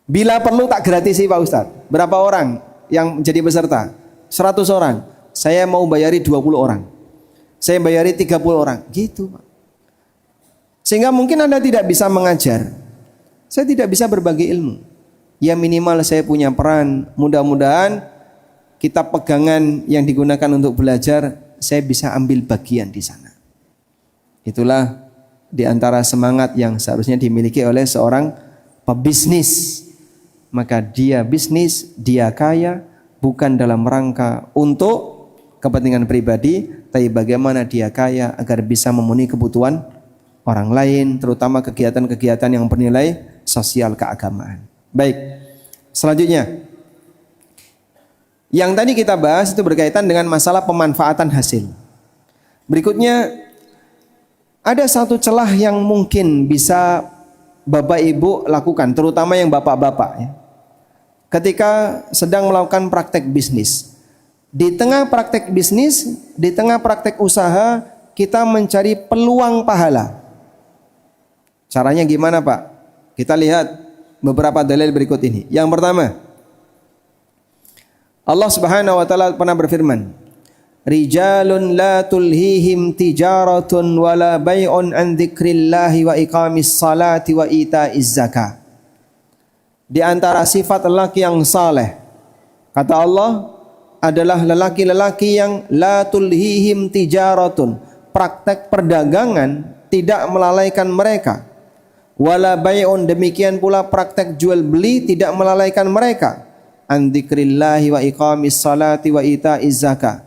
Speaker 1: Bila perlu tak gratis sih Pak Ustadz. Berapa orang yang menjadi peserta? 100 orang. Saya mau bayari 20 orang. Saya bayari 30 orang. Gitu Pak. Sehingga mungkin Anda tidak bisa mengajar. Saya tidak bisa berbagi ilmu. Ya minimal saya punya peran. Mudah-mudahan kitab pegangan yang digunakan untuk belajar, saya bisa ambil bagian di sana. Itulah di antara semangat yang seharusnya dimiliki oleh seorang pebisnis. Maka dia bisnis, dia kaya bukan dalam rangka untuk kepentingan pribadi, tapi bagaimana dia kaya agar bisa memenuhi kebutuhan orang lain, terutama kegiatan-kegiatan yang bernilai sosial keagamaan. Baik, selanjutnya yang tadi kita bahas itu berkaitan dengan masalah pemanfaatan hasil. Berikutnya Ada satu celah yang mungkin bisa Bapak Ibu lakukan, terutama yang bapak-bapak ya. Ketika sedang melakukan praktek bisnis. Di tengah praktek bisnis, di tengah praktek usaha, kita mencari peluang pahala. Caranya gimana, Pak? Kita lihat beberapa dalil berikut ini. Yang pertama, Allah Subhanahu wa taala pernah berfirman, "Rijalun la tulhihim tijaratun wala bai'un an dzikrillahi wa iqamis salati wa ita'iz zakah." Di antara sifat lelaki yang saleh, kata Allah, adalah lelaki-lelaki yang la tulhihim tijaratun, praktek perdagangan tidak melalaikan mereka. Wala bai'un, demikian pula praktek jual beli tidak melalaikan mereka. An dzikrillahi wa iqamis salati wa ita'iz zakah.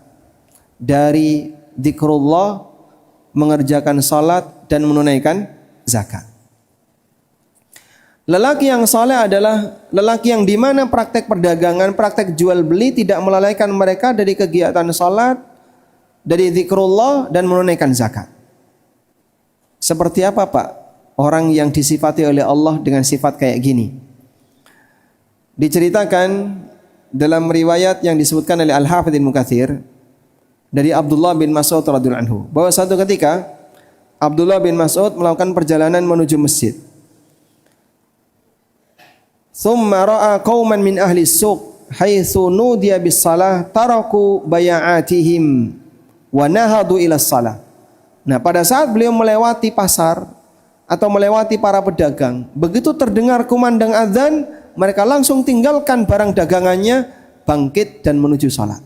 Speaker 1: Dari zikrullah, mengerjakan salat dan menunaikan zakat. Lelaki yang saleh adalah lelaki yang di mana praktek perdagangan, praktek jual beli tidak melalaikan mereka dari kegiatan salat, dari zikrullah dan menunaikan zakat. Seperti apa, Pak, orang yang disifati oleh Allah dengan sifat kayak gini? Diceritakan dalam riwayat yang disebutkan oleh Al-Hafidz Ibnu Katsir dari Abdullah bin Mas'ud radhiyallahu anhu, bahwa satu ketika Abdullah bin Mas'ud melakukan perjalanan menuju masjid. Thumma ra'a qauman min ahli suq haitsu nudiya bis salah taraku bay'atihim wa nahadu ila salah. Nah, pada saat beliau melewati pasar atau melewati para pedagang, begitu terdengar kumandang azan, mereka langsung tinggalkan barang dagangannya, bangkit dan menuju salat.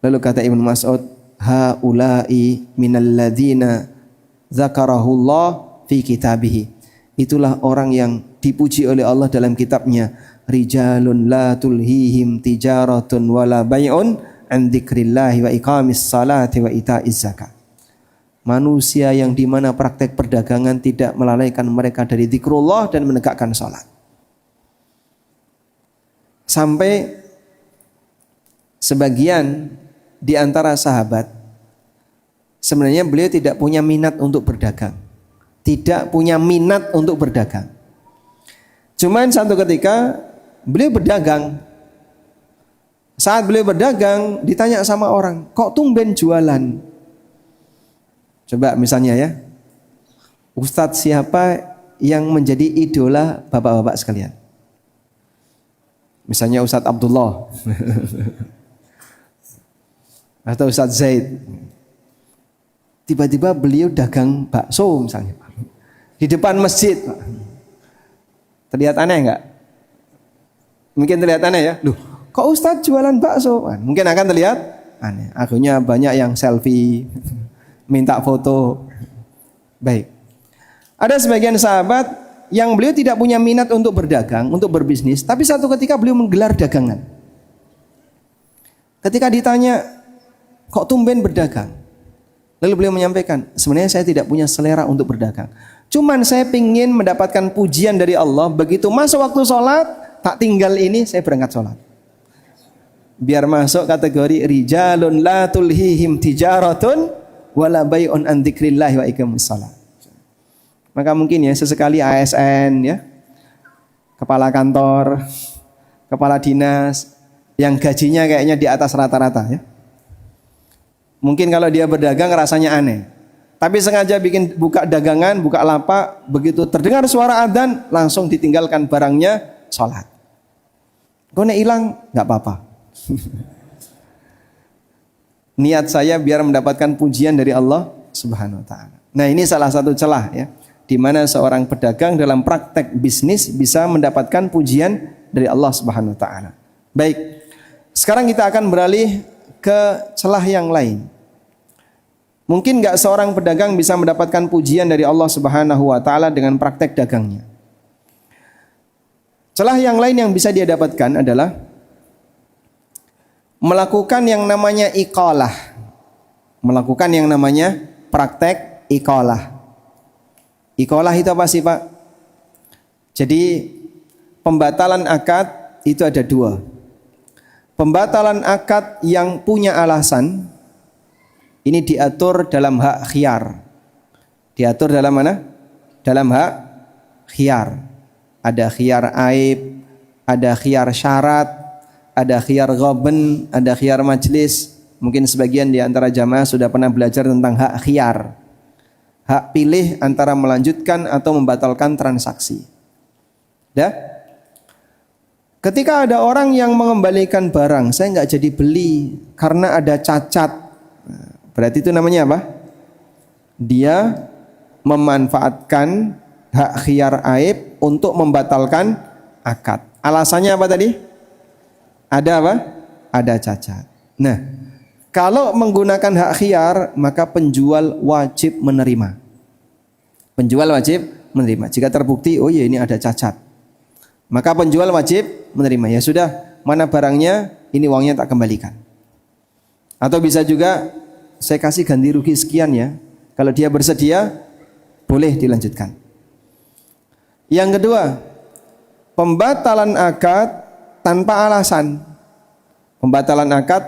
Speaker 1: Lalu kata Ibnu Mas'ud, haula'i minal ladzina dzakarahullah fi kitabihi. Itulah orang yang dipuji oleh Allah dalam kitabnya, rijalun la tulhihim tijaratun wala bai'un an dzikrillahi wa iqamis salati wa ita'iz zakah. Manusia yang di mana praktek perdagangan tidak melalaikan mereka dari zikrullah dan menegakkan salat. Sampai sebagian di antara sahabat, sebenarnya beliau tidak punya minat untuk berdagang. Tidak punya minat untuk berdagang. Cuman satu ketika beliau berdagang. Saat beliau berdagang, ditanya sama orang, kok tumben jualan? Coba misalnya ya, Ustadz siapa yang menjadi idola bapak-bapak sekalian? Misalnya Ustadz Abdullah atau Ustadz Zaid. Tiba-tiba beliau dagang bakso misalnya di depan masjid. Terlihat aneh enggak? Mungkin terlihat aneh ya. Loh, kok Ustadz jualan bakso? Mungkin akan terlihat aneh. Akhirnya banyak yang selfie, minta foto. Baik. Ada sebagian sahabat yang beliau tidak punya minat untuk berdagang, untuk berbisnis, tapi satu ketika beliau menggelar dagangan. Ketika ditanya, kok tumben berdagang? Lalu beliau menyampaikan, sebenarnya saya tidak punya selera untuk berdagang. Cuman saya ingin mendapatkan pujian dari Allah. Begitu masuk waktu sholat, tak tinggal ini, saya berangkat sholat. Biar masuk kategori rijalun la tulhihim tijaratun wala bai'un an dzikrillahi wa iqamis shalah. Maka mungkin ya sesekali ASN ya, kepala kantor, kepala dinas yang gajinya kayaknya di atas rata-rata ya. Mungkin kalau dia berdagang rasanya aneh. Tapi sengaja bikin buka dagangan, buka lapak, begitu terdengar suara adzan langsung ditinggalkan barangnya, sholat. Kone hilang, nggak apa-apa. Niat saya biar mendapatkan pujian dari Allah Subhanahu wa taala. Nah, ini salah satu celah ya, di mana seorang pedagang dalam praktek bisnis bisa mendapatkan pujian dari Allah Subhanahu wa taala. Baik. Sekarang kita akan beralih ke celah yang lain. Mungkin enggak seorang pedagang bisa mendapatkan pujian dari Allah Subhanahu wa taala dengan praktek dagangnya. Celah yang lain yang bisa dia dapatkan adalah melakukan yang namanya iqalah. Melakukan yang namanya praktek iqalah. Iqalah itu apa sih, Pak? Jadi pembatalan akad itu ada dua. Pembatalan akad yang punya alasan Ini diatur dalam hak khiyar. Diatur dalam mana? Dalam hak khiyar. Ada khiyar aib, ada khiyar syarat, ada khiyar ghaben, ada khiyar majlis. Mungkin sebagian di antara jamaah sudah pernah belajar tentang hak khiyar. Hak pilih antara melanjutkan atau membatalkan transaksi. Dah? Ketika ada orang yang mengembalikan barang, saya nggak jadi beli karena ada cacat. Berarti itu namanya apa? Dia memanfaatkan hak khiyar aib untuk membatalkan akad. Alasannya apa tadi? Ada apa? Ada cacat. Nah, kalau menggunakan hak khiyar, maka penjual wajib menerima. Penjual wajib menerima. Jika terbukti, oh iya ini ada cacat, maka penjual wajib menerima. Ya sudah, mana barangnya, ini uangnya tak kembalikan. Atau bisa juga, saya kasih ganti rugi sekian ya. Kalau dia bersedia, boleh dilanjutkan. Yang kedua, pembatalan akad tanpa alasan. Pembatalan akad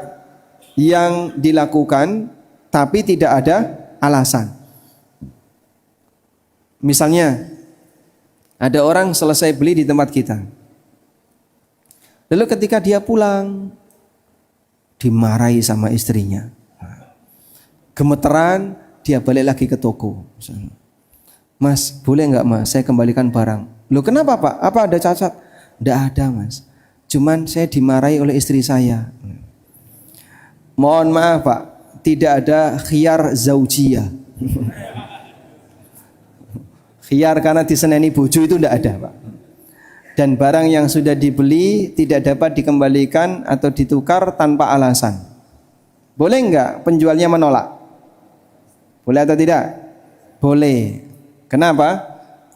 Speaker 1: yang dilakukan tapi tidak ada alasan. Misalnya, ada orang selesai beli di tempat kita. Lalu ketika dia pulang, dimarahi sama istrinya. Gemeteran, dia balik lagi ke toko. Mas, boleh nggak mas, saya kembalikan barang. Loh kenapa pak? Apa ada cacat? Nggak ada mas. Cuman saya dimarahi oleh istri saya. Mohon maaf pak, tidak ada khiyar zaujiyah. Khiyar karena diseneni bojo itu tidak ada pak. Dan barang yang sudah dibeli tidak dapat dikembalikan atau ditukar tanpa alasan. Boleh nggak penjualnya menolak? Boleh atau tidak? Boleh. Kenapa?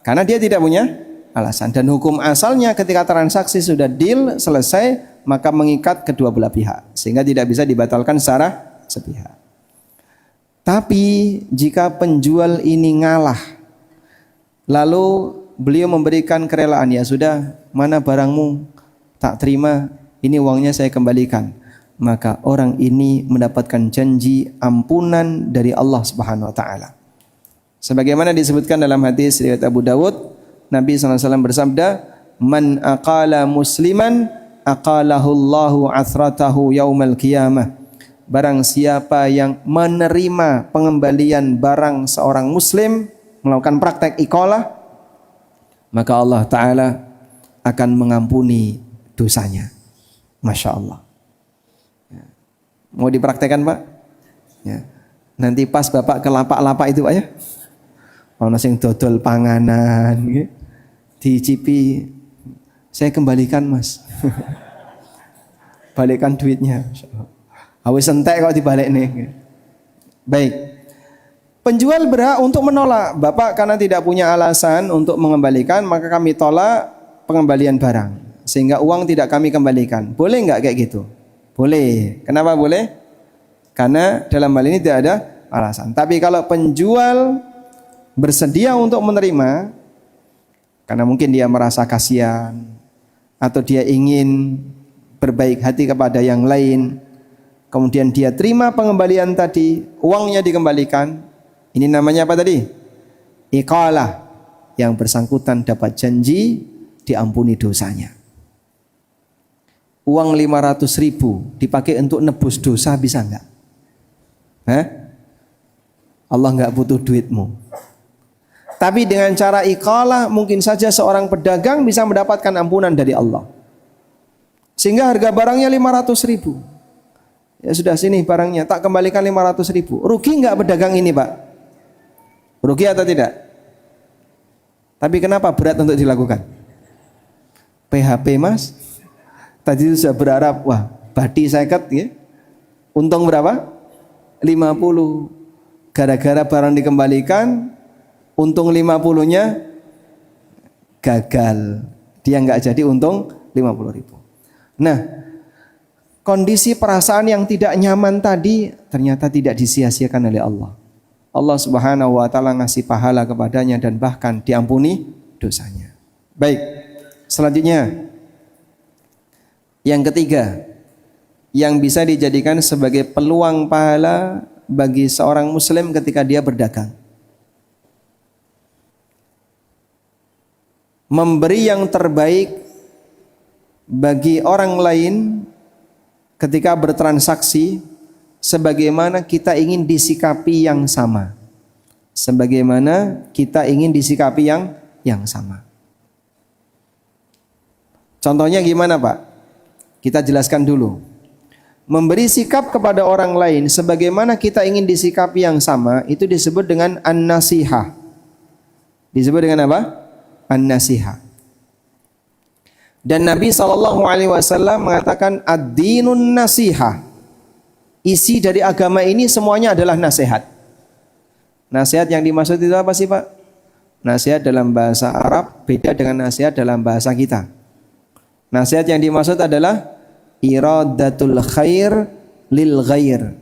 Speaker 1: Karena dia tidak punya alasan. Dan hukum asalnya ketika transaksi sudah deal selesai, maka mengikat kedua belah pihak, sehingga tidak bisa dibatalkan secara sepihak. Tapi jika penjual ini ngalah, lalu beliau memberikan kerelaan, ya sudah, mana barangmu, tak terima, ini uangnya saya kembalikan, maka orang ini mendapatkan janji ampunan dari Allah Subhanahu wa taala. Sebagaimana disebutkan dalam hadis riwayat Abu Dawud, Nabi SAW bersabda, "Man aqala musliman aqalahu Allahu athratahu yaumal qiyamah." Barang siapa yang menerima pengembalian barang seorang muslim, melakukan praktek iqalah, maka Allah Ta'ala akan mengampuni dosanya. Masya Allah. Mau dipraktekkan Pak? Ya. Nanti pas Bapak ke lapak-lapak itu Pak ya, ana sing dodol panganan nggih, dicipi, saya kembalikan Mas. Balikan duitnya. Awis entek kok dibalik nih. Baik. Penjual berhak untuk menolak. Bapak karena tidak punya alasan untuk mengembalikan, maka kami tolak pengembalian barang, sehingga uang tidak kami kembalikan. Boleh enggak kayak gitu? Boleh. Kenapa boleh? Karena dalam hal ini tidak ada alasan. Tapi kalau penjual bersedia untuk menerima, karena mungkin dia merasa kasihan atau dia ingin berbaik hati kepada yang lain, kemudian dia terima pengembalian tadi, uangnya dikembalikan, ini namanya apa tadi? Iqalah. Yang bersangkutan dapat janji diampuni dosanya. Uang 500.000 dipakai untuk nebus dosa, bisa enggak? Allah enggak butuh duitmu. Tapi dengan cara iqalah, mungkin saja seorang pedagang bisa mendapatkan ampunan dari Allah. Sehingga harga barangnya 500.000. Ya sudah, sini barangnya, tak kembalikan 500.000. Rugi enggak pedagang ini Pak? Rugi atau tidak? Tapi kenapa berat untuk dilakukan? PHP Mas. Tadi sudah berharap, wah badi 50 ya. Untung berapa? 50. Gara-gara barang dikembalikan, untung 50-nya gagal. Dia enggak jadi untung 50.000. Nah, kondisi perasaan yang tidak nyaman tadi ternyata tidak disia-siakan oleh Allah. Allah Subhanahu wa taala ngasih pahala kepadanya dan bahkan diampuni dosanya. Baik. Selanjutnya, yang ketiga yang bisa dijadikan sebagai peluang pahala bagi seorang muslim ketika dia berdagang. Memberi yang terbaik bagi orang lain ketika bertransaksi sebagaimana kita ingin disikapi yang sama. Sebagaimana kita ingin disikapi yang sama. Contohnya gimana, Pak? Kita jelaskan dulu. Memberi sikap kepada orang lain sebagaimana kita ingin disikapi yang sama itu disebut dengan an-nasihah. Disebut dengan apa? An-nasihah. Dan Nabi SAW mengatakan ad-dinun nasihah. Isi dari agama ini semuanya adalah nasihat. Nasihat yang dimaksud itu apa sih, Pak? Nasihat dalam bahasa Arab beda dengan nasihat dalam bahasa kita. Nasihat yang dimaksud adalah iradatul khair lil ghair.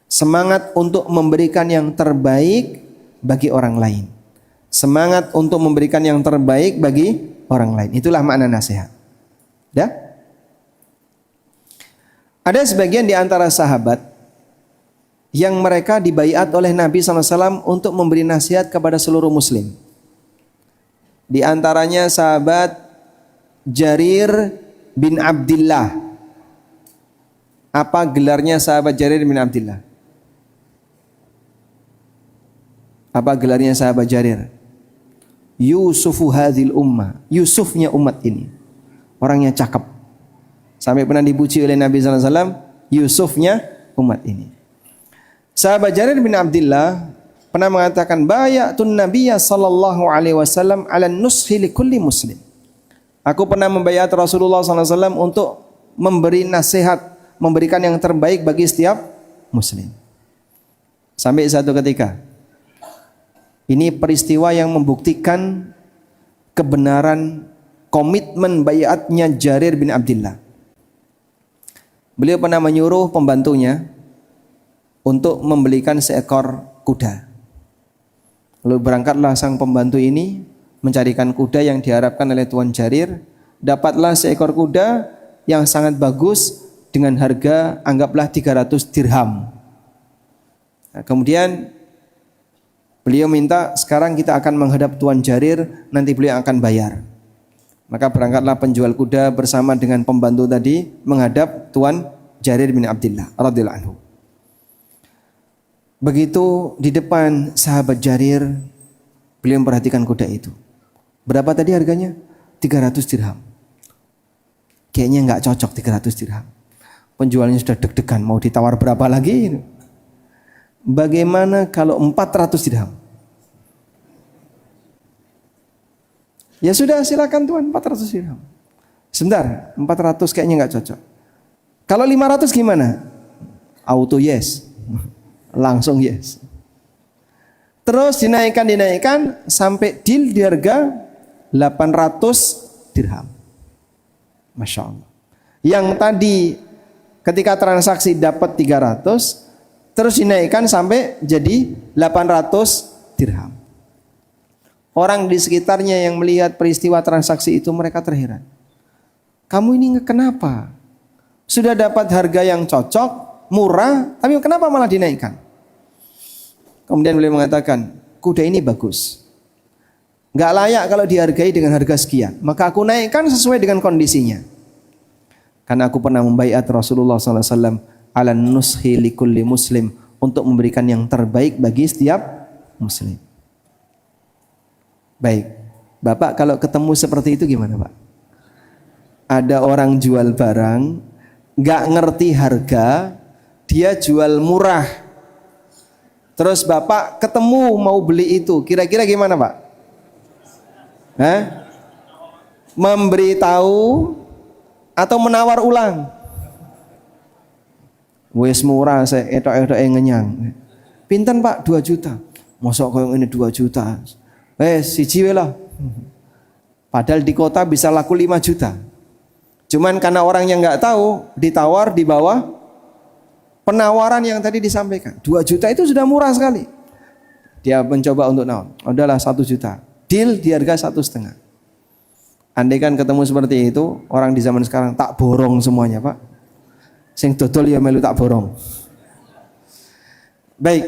Speaker 1: Semangat untuk memberikan yang terbaik bagi orang lain. Semangat untuk memberikan yang terbaik bagi orang lain. Itulah makna nasihat. Ya? Ada sebagian di antara sahabat yang mereka dibaiat oleh Nabi SAW untuk memberi nasihat kepada seluruh muslim. Di antaranya sahabat Jarir bin Abdillah. Apa gelarnya sahabat Jarir bin Abdillah? Apa gelarnya sahabat Jarir? Yusufu hadhil ummah. Yusufnya umat ini. Orangnya cakep. Sampai pernah dipuji oleh Nabi SAW. Yusufnya umat ini. Sahabat Jarir bin Abdillah pernah mengatakan bayatun Nabiyya sallallahu alaihi wasallam ala nushi li kulli muslim. Aku pernah membayat Rasulullah SAW untuk memberi nasihat, memberikan yang terbaik bagi setiap muslim. Sampai satu ketika, ini peristiwa yang membuktikan kebenaran komitmen bayatnya Jarir bin Abdillah. Beliau pernah menyuruh pembantunya untuk membelikan seekor kuda. Lalu berangkatlah sang pembantu ini mencarikan kuda yang diharapkan oleh Tuan Jarir. Dapatlah seekor kuda yang sangat bagus dengan harga anggaplah 300 dirham. Nah, kemudian beliau minta sekarang kita akan menghadap Tuan Jarir, nanti beliau akan bayar. Maka berangkatlah penjual kuda bersama dengan pembantu tadi menghadap Tuan Jarir bin Abdillah radhiyallahu anhu. Begitu di depan sahabat Jarir, beliau memperhatikan kuda itu. Berapa tadi harganya? 300 dirham. Kayaknya nggak cocok 300 dirham. Penjualnya sudah deg-degan, mau ditawar berapa lagi? Bagaimana kalau 400 dirham? Ya sudah silakan Tuan, 400 dirham. Sebentar, 400 kayaknya nggak cocok. Kalau 500 gimana? Auto yes. Langsung yes. Terus dinaikkan sampai deal di harga 800 dirham. Masya Allah. Yang tadi ketika transaksi dapat 300, terus dinaikkan sampai jadi 800 dirham. Orang di sekitarnya yang melihat peristiwa transaksi itu mereka terheran. Kamu ini kenapa? Sudah dapat harga yang cocok, murah, tapi kenapa malah dinaikkan? Kemudian beliau mengatakan, kuda ini bagus. Gak layak kalau dihargai dengan harga sekian. Maka aku naikkan sesuai dengan kondisinya. Karena aku pernah membaiat Rasulullah SAW ala nushi li kulli muslim, untuk memberikan yang terbaik bagi setiap muslim. Baik, Bapak kalau ketemu seperti itu gimana Pak? Ada orang jual barang, gak ngerti harga, dia jual murah. Terus Bapak ketemu mau beli itu, kira-kira gimana Pak? Memberitahu atau menawar ulang? Wes murah, saya etok-etok ngenyang. Pinten Pak? 2 juta. Mosok kau ini 2 juta? Siji lah. Padahal di kota bisa laku 5 juta. Cuman karena orang yang nggak tahu, ditawar di bawah penawaran yang tadi disampaikan. 2 juta itu sudah murah sekali. Dia mencoba untuk nawar. Udahlah 1 juta. Deal di harga 1,5. Andai kan ketemu seperti itu, orang di zaman sekarang tak borong semuanya Pak. Sing dodol ya melu tak borong. Baik.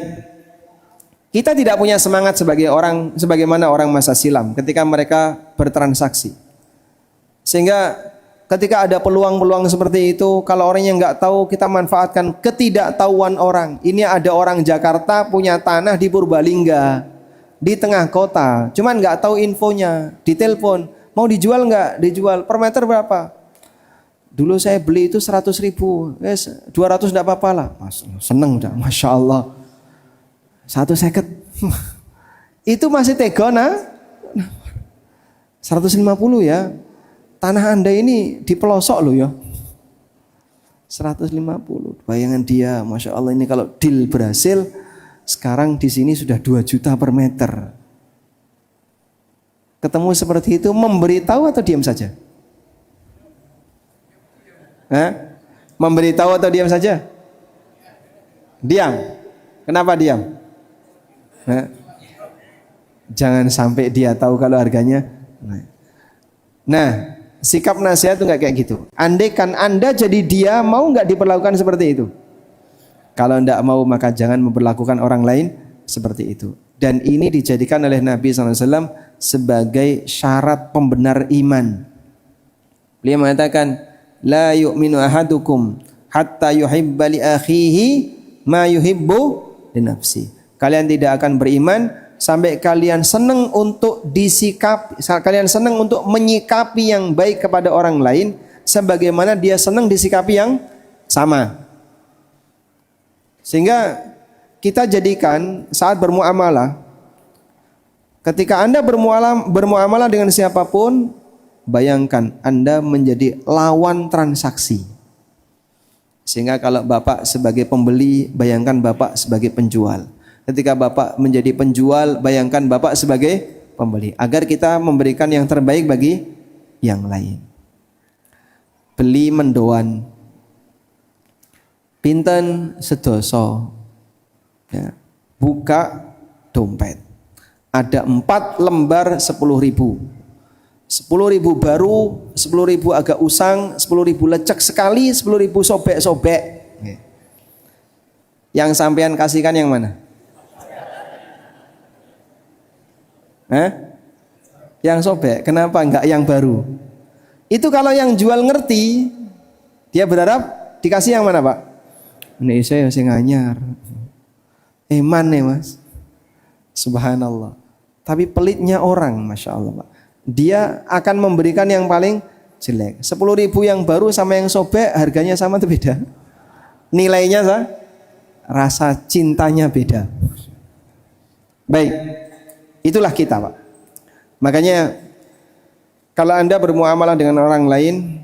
Speaker 1: Kita tidak punya semangat sebagaimana orang masa silam ketika mereka bertransaksi. Sehingga ketika ada peluang-peluang seperti itu, kalau orang yang nggak tahu, kita manfaatkan ketidaktahuan orang. Ini ada orang Jakarta punya tanah di Purbalingga, di tengah kota, cuman nggak tahu infonya, ditelepon, mau dijual nggak? Dijual, per meter berapa? Dulu saya beli itu 100.000, 200 nggak apa-apa lah. Mas, seneng udah, Masya Allah. 150 itu masih tegona 150 ya. Tanah Anda ini di pelosok loh ya. 150. Bayangan dia, Masya Allah, ini kalau deal berhasil, sekarang di sini sudah 2 juta per meter. Ketemu seperti itu, memberitahu atau diam saja? Memberitahu atau diam saja? Diam. Kenapa diam? Jangan sampai dia tahu kalau harganya. Nah, sikap nasihat itu nggak kayak gitu. Andaikan Anda jadi dia, mau nggak diperlakukan seperti itu? Kalau nggak mau, maka jangan memperlakukan orang lain seperti itu. Dan ini dijadikan oleh Nabi SAW sebagai syarat pembenar iman. Beliau mengatakan, la yu'minu ahadukum hatta yuhibba li akhihi ma yuhibbu li nafsi. Kalian tidak akan beriman sampai kalian senang untuk kalian senang untuk menyikapi yang baik kepada orang lain sebagaimana dia senang disikapi yang sama. Sehingga kita jadikan saat bermuamalah, ketika Anda bermuamalah dengan siapapun, bayangkan Anda menjadi lawan transaksi. Sehingga kalau Bapak sebagai pembeli, bayangkan Bapak sebagai penjual. Ketika Bapak menjadi penjual, bayangkan Bapak sebagai pembeli. Agar kita memberikan yang terbaik bagi yang lain. Beli mendoan. Pinten sedoso. Ya. Buka dompet. Ada 4 lembar 10.000. 10.000 baru, 10.000 agak usang, 10.000 lecek sekali, 10.000 sobek-sobek. Yang sampean kasihkan yang mana? Yang sobek. Kenapa enggak yang baru? Itu kalau yang jual ngerti, dia berharap dikasih yang mana, Pak? Ini saya masih nganyar. Eman nih Mas. Subhanallah. Tapi pelitnya orang, Masya Allah, Pak. Dia akan memberikan yang paling jelek. 10.000 yang baru sama yang sobek harganya sama atau beda? Nilainya rasa cintanya beda. Baik. Itulah kita, Pak. Makanya kalau Anda bermuamalah dengan orang lain,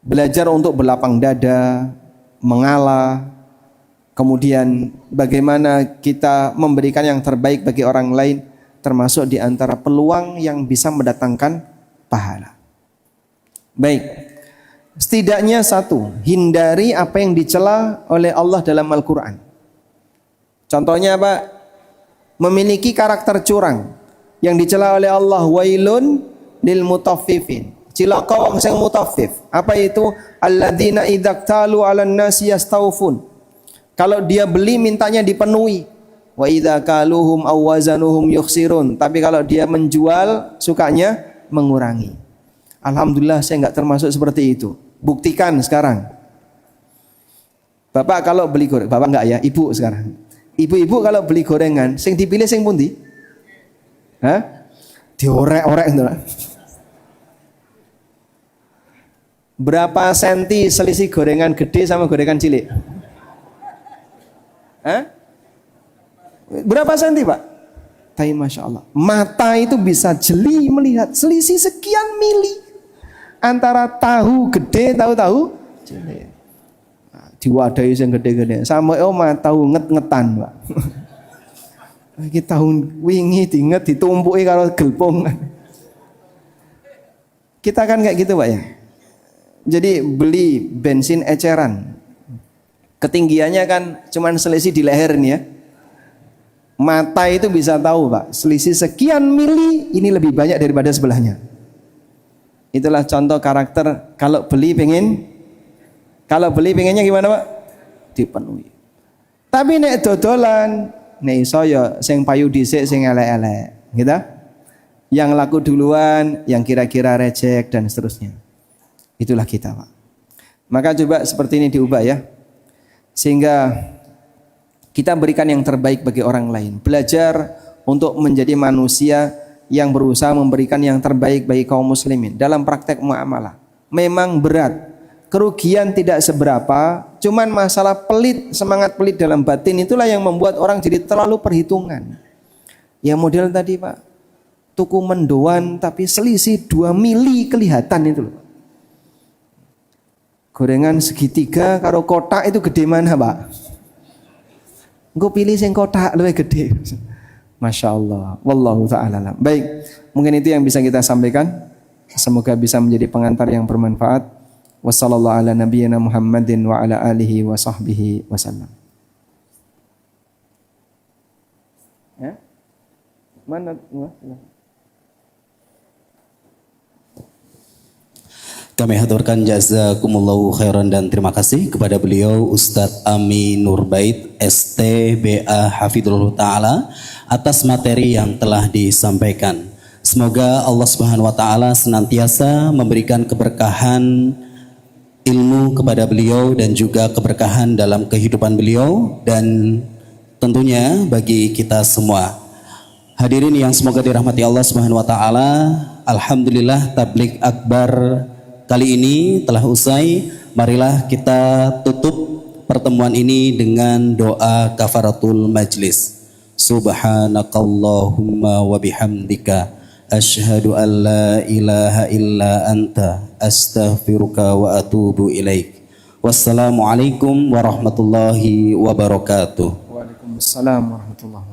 Speaker 1: belajar untuk berlapang dada, mengalah, kemudian bagaimana kita memberikan yang terbaik bagi orang lain, termasuk di antara peluang yang bisa mendatangkan pahala. Baik. Setidaknya satu, hindari apa yang dicela oleh Allah dalam Al-Quran. Contohnya apa? Memiliki karakter curang yang dicela oleh Allah, wailun lil mutaffifin. Cilaka wong sing mutaffif. Apa itu? Alladzina idzaktalu 'alan nasi yastawfun. Kalau dia beli mintanya dipenuhi. Wa idza kaluhum aw wazanuhum yukhsirun. Tapi kalau dia menjual sukanya mengurangi. Alhamdulillah saya enggak termasuk seperti itu. Buktikan sekarang. Bapak kalau beli gorengan, Bapak enggak ya, Ibu sekarang. Ibu-ibu kalau beli gorengan, sing dipilih sing pundi? Diorek-orek itu. Berapa senti selisih gorengan gede sama gorengan cilik? Berapa senti, Pak? Tapi Masya Allah, mata itu bisa jeli melihat selisih sekian mili antara tahu gede, tahu cilik. Diwadahi yang gede-gede sama tahu nget-ngetan, Pak. Iki tahun wingi diinget ditumpuki karo gelpung. Kita kan kayak gitu, Pak ya. Jadi beli bensin eceran. Ketinggiannya kan cuman selisih di leher nih ya. Mata itu bisa tahu, Pak. Selisih sekian mili ini lebih banyak daripada sebelahnya. Itulah contoh karakter kalau beli pengennya gimana, Pak? Dipenuhi. Tapi nek dodolan nek iso ya sing payu dhisik sing elek-elek, gitu. Yang laku duluan, yang kira-kira reject dan seterusnya. Itulah kita, Pak. Maka coba seperti ini diubah ya. Sehingga kita berikan yang terbaik bagi orang lain. Belajar untuk menjadi manusia yang berusaha memberikan yang terbaik bagi kaum muslimin dalam praktek muamalah. Memang berat. Kerugian tidak seberapa, cuman masalah pelit, semangat pelit dalam batin itulah yang membuat orang jadi terlalu perhitungan. Ya model tadi Pak, tuku mendoan tapi selisih 2 mili kelihatan itu loh. Gorengan segitiga karo kotak itu gede mana Pak? Gue pilih yang kotak lebih gede. Masya Allah, wallahu ta'ala. Baik, mungkin itu yang bisa kita sampaikan. Semoga bisa menjadi pengantar yang bermanfaat. Wassallallahu ala nabiyyina Muhammadin wa ala alihi wa sahbihi wasallam. Ya? Mana?
Speaker 2: Kami haturkan jazakumullahu khairan dan terima kasih kepada beliau Ustadz Ami Nurbait STBA Hafidhullah Ta'ala atas materi yang telah disampaikan. Semoga Allah Subhanahu wa Ta'ala senantiasa memberikan keberkahan ilmu kepada beliau dan juga keberkahan dalam kehidupan beliau dan tentunya bagi kita semua. Hadirin yang semoga dirahmati Allah Subhanahu wa Ta'ala, alhamdulillah tabligh akbar kali ini telah usai. Marilah kita tutup pertemuan ini dengan doa kafaratul majlis. Subhanakallahumma wa bihamdika asyhadu an la ilaha illa anta astaghfiruka wa atubu ilaik. Wassalamualaikum warahmatullahi wabarakatuh.
Speaker 1: Waalaikumsalam warahmatullahi wabarakatuh.